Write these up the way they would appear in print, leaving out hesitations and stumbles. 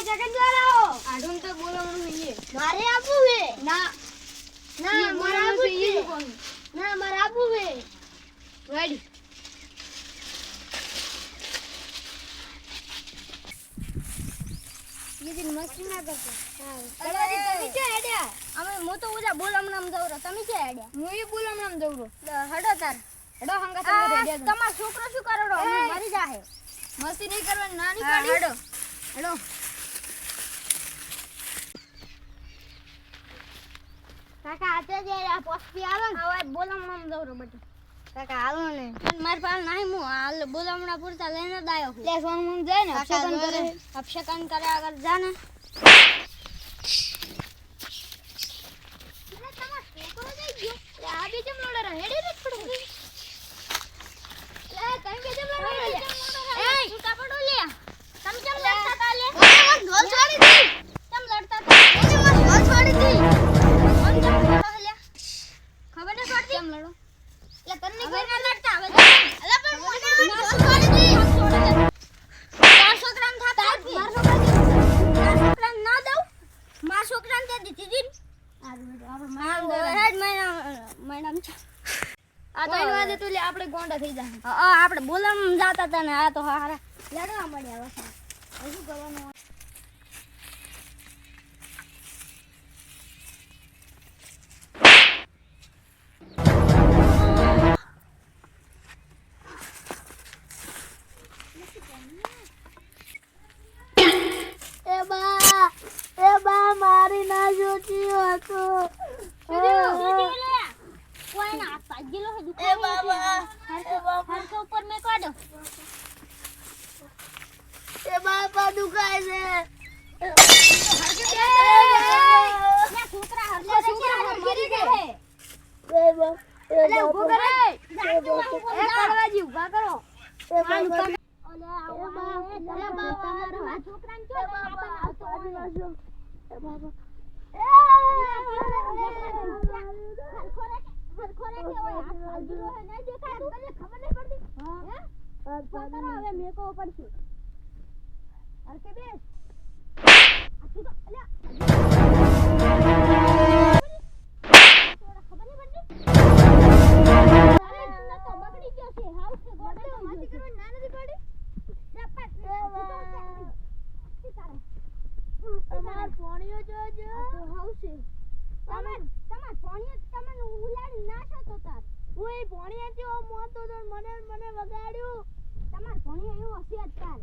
second દ્વારા આવો આઢું તો બોલવાનું છે મારે આપવું છે ના ના મારે આપવું છે કોણ ના મારે આપવું છે રેડી યે મસ્તી ના કરતો અરે તમે કે હેડ્યા અમે મો તો ઓલા બોલમણામ દવરો તમે કે હેડ્યા હું એ બોલમણામ દવરો હડો તાર હડો હંગા તમે રેડ્યા તમાર છોકરો શું કરોડો અમે મરી જાહે મસ્તી નહીં કરવાની નાની હા, પાડી હડો હડો કાકા આતે જે આ પોસ્ટી આવે ને હવે બોલમણામ દવરો બટી કાકા હાલો ને પણ માર પાસે નહીં હું હાલ બોલમણા પૂરતા લઈને જ આવ્યો છું લે સોન મું જાય ને કાકા અપશકન કરે અપશકન કરે આગળ જા ને આ બી જમ લોડે રહે હેડી રે થોડું લે તમે બી જમ લોડે રે એ તું કાપડો લે તમે કેમ લડતા તા લે ઢોલ છોડી દી કેમ લડતા તા ઢોલ છોડી દી કોણ કેમ લડો લે ખબર ન પડતી કેમ લડો લે તને હવે ના લડતા હવે અલા પણ મને ઢોલ છોડી દી તાર છોકરાને થાતા માર છોકરાને ના દઉં માર છોકરાને દે દીધી દી મેડમ આ તો એનો આજે તું લે આપણે ગોંડા થઈ જાય આપણે બોલમ જાતા હતા ને આ તો હારા લડવા મળ્યા હવે શું કરવાનું એ બા મારી ના જોતી હતો કોઈ ના હાથ પાજેલો હે દુખે એ બાબા હરકો ઉપર મે કાઢો એ બાપા દુખાય છે છોકરા મરી જાય અલે ઊભો કરે એ કરવાજી ઊભા કરો એ બાપા છોકરાને કેમ આવતો એ બાપા તમાર પોણીઓ જોજો તો હાઉસે તમાર પાણી તમને ઉલાડી નાખો તો તાર ઓય પોણીએ જો મોતો તો મને વગાડ્યું તમાર પાણી એવું હશે તાર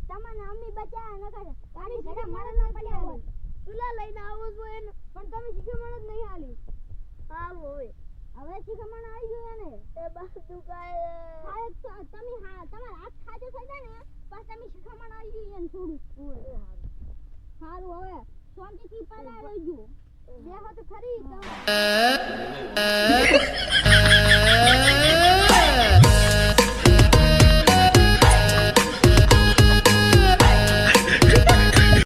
તમને અમ્મી બચાયા ન કરે તારી ઘરે મારા ના પડ્યા હોય તુલા લઈને આવું છું એને પણ તમે શીખમણ જ નહીં હાલી હાલ હોય હવે શીખમણ આવી ગયું ને એ બસ દુખાય તમે તમારા હાથ ખાજો થઈ જાય ને પછી તમે શીખમણ આવી ગયું એને થોડું સારું હવે શાંતિથી પહેલા રહી ગયો બે હાથ ખરી